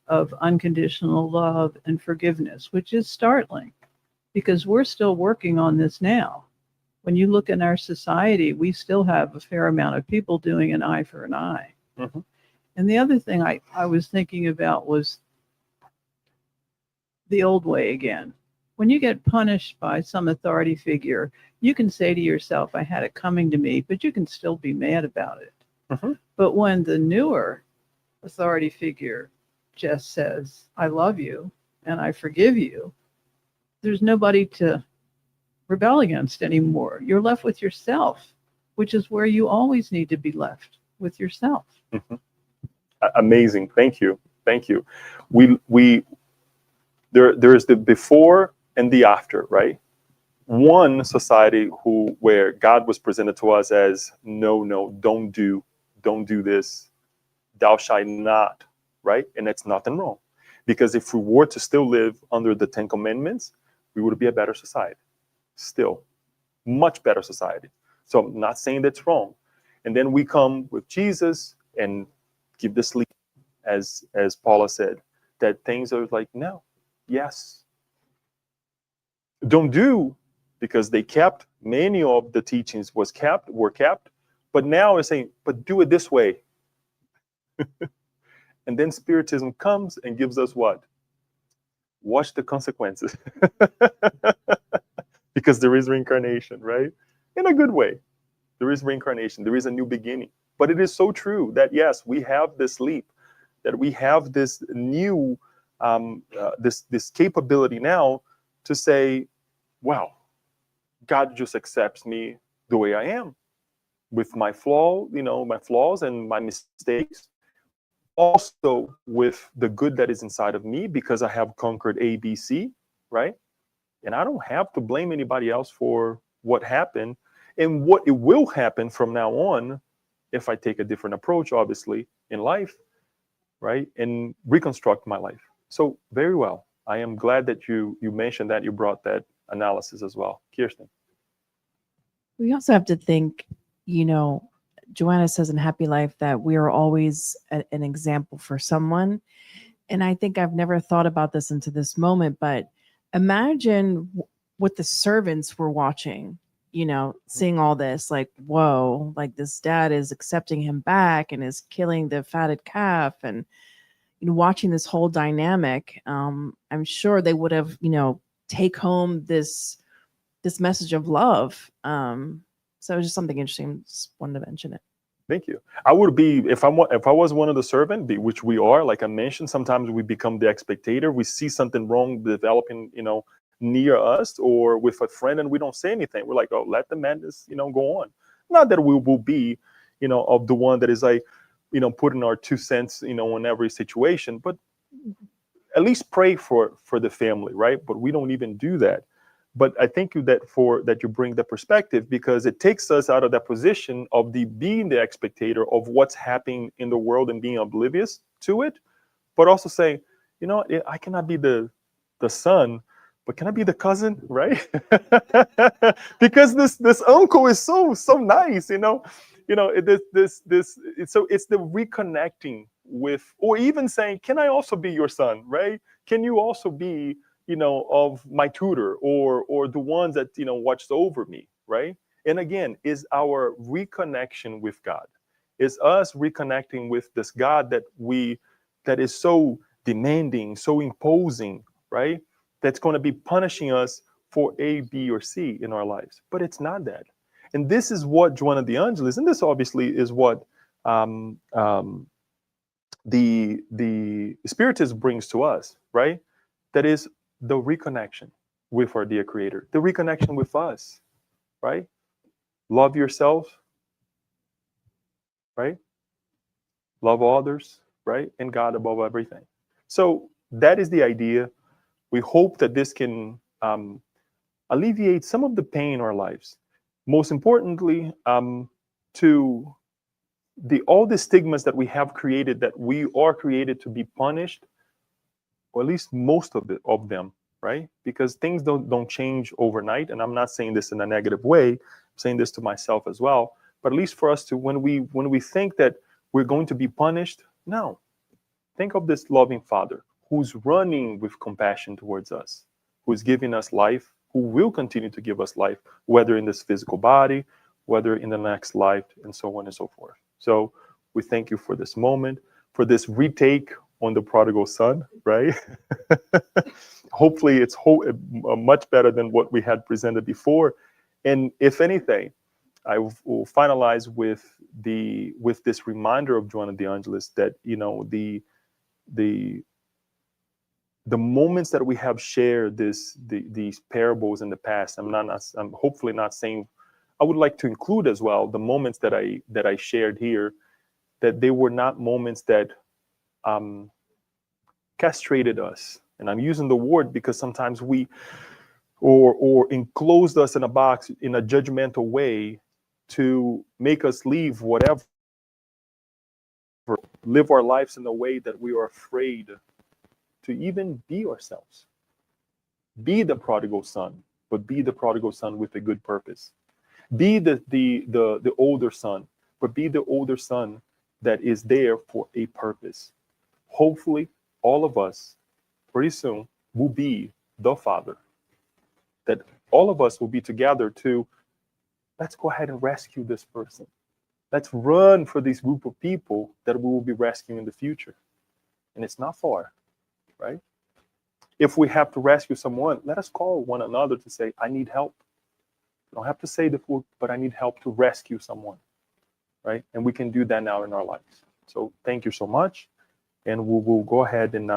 of unconditional love and forgiveness, which is startling because we're still working on this now. When you look in our society, we still have a fair amount of people doing an eye for an eye. Mm-hmm. And the other thing I was thinking about was the old way again. When you get punished by some authority figure, you can say to yourself, I had it coming to me, but you can still be mad about it. Mm-hmm. But when the newer authority figure just says, I love you and I forgive you, there's nobody to rebel against anymore. You're left with yourself, which is where you always need to be left, with yourself. Mm-hmm. Amazing. Thank you. Thank you. There is the before and the after, right? One society where God was presented to us as no, don't do this, thou shalt not, right? And that's nothing wrong, because if we were to still live under the 10 Commandments, we would be a better society, still much better society. So I'm not saying that's wrong. And then we come with Jesus and give the sleep, as Paula said, that things are like, no, yes, don't do, because they kept, many of the teachings were kept, but now it's saying, but do it this way. And then Spiritism comes and gives us what? Watch the consequences. Because there is reincarnation, right? In a good way. There is reincarnation. There is a new beginning. But it is so true that, yes, we have this leap, that we have this new, this capability now to say, wow, God just accepts me the way I am, with my flaws and my mistakes. also with the good that is inside of me because I have conquered A, B, C, right? And I don't have to blame anybody else for what happened and what it will happen from now on if I take a different approach, obviously, in life, right? And reconstruct my life. So very well. I am glad that you mentioned that, you brought that analysis as well. Kirsten. We also have to think, you know, Joanna says in Happy Life that we are always an example for someone. And I think I've never thought about this into this moment, but imagine what the servants were watching, you know, seeing all this, like, whoa, like this dad is accepting him back and is killing the fatted calf, and you know, watching this whole dynamic. I'm sure they would have, you know, take home this message of love. So it was just something interesting. Just wanted to mention it. Thank you. I would be, if I was one of the servant, which we are, like I mentioned, sometimes we become the spectator. We see something wrong developing, you know, near us or with a friend, and we don't say anything. We're like, oh, let the madness, you know, go on. Not that we will be, you know, of the one that is like, you know, putting our 2 cents, you know, in every situation, but at least pray for the family, right? But we don't even do that. But I thank you that you bring the perspective, because it takes us out of that position of being the spectator of what's happening in the world and being oblivious to it, but also saying, you know, I cannot be the son, but can I be the cousin, right? Because this uncle is so nice, you know. So it's the reconnecting with, or even saying, can I also be your son, right? Can you also be, you know, of my tutor or the ones that, you know, watched over me, right? And again, is our reconnection with God, is us reconnecting with this God that is so demanding, so imposing, right? That's going to be punishing us for A, B, or C in our lives. But it's not that. And this is what Joanna de Angelis, and this obviously is what the Spiritism brings to us, right? That is the reconnection with our dear Creator, the reconnection with us, right? Love yourself, right? Love others, right? And God above everything. So that is the idea. We hope that this can alleviate some of the pain in our lives. Most importantly, to all the stigmas that we have created, that we are created to be punished, or at least most of them, right? Because things don't change overnight, and I'm not saying this in a negative way. I'm saying this to myself as well. But at least for us to, when we think that we're going to be punished, no. Think of this loving Father who's running with compassion towards us, who's giving us life, who will continue to give us life, whether in this physical body, whether in the next life, and so on and so forth. So we thank you for this moment, for this retake on the prodigal son, right? Hopefully it's much better than what we had presented before. And if anything, I will finalize with this reminder of Joanna de Angelis that, you know, the moments that we have shared these parables in the past, I'm hopefully not saying, I would like to include as well the moments that I shared here, that they were not moments that castrated us. And I'm using the word because sometimes we or enclosed us in a box in a judgmental way to make us leave whatever, live our lives in a way that we are afraid to even be ourselves. Be the prodigal son, but be the prodigal son with a good purpose. Be the older son, but be the older son that is there for a purpose. Hopefully, all of us pretty soon will be the Father. That all of us will be together to, let's go ahead and rescue this person. Let's run for this group of people that we will be rescuing in the future. And it's not far, right? If we have to rescue someone, let us call one another to say, I need help. You don't have to say the full, but I need help to rescue someone, right? And we can do that now in our lives. So thank you so much. And we will go ahead and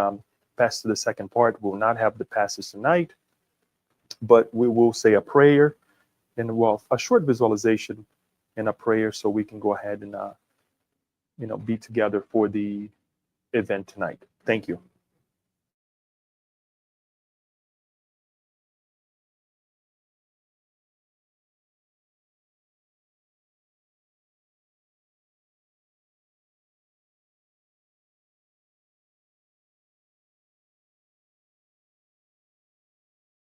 pass to the second part. We'll not have the passage tonight, but we will say a prayer and a short visualization and a prayer, so we can go ahead and be together for the event tonight. Thank you.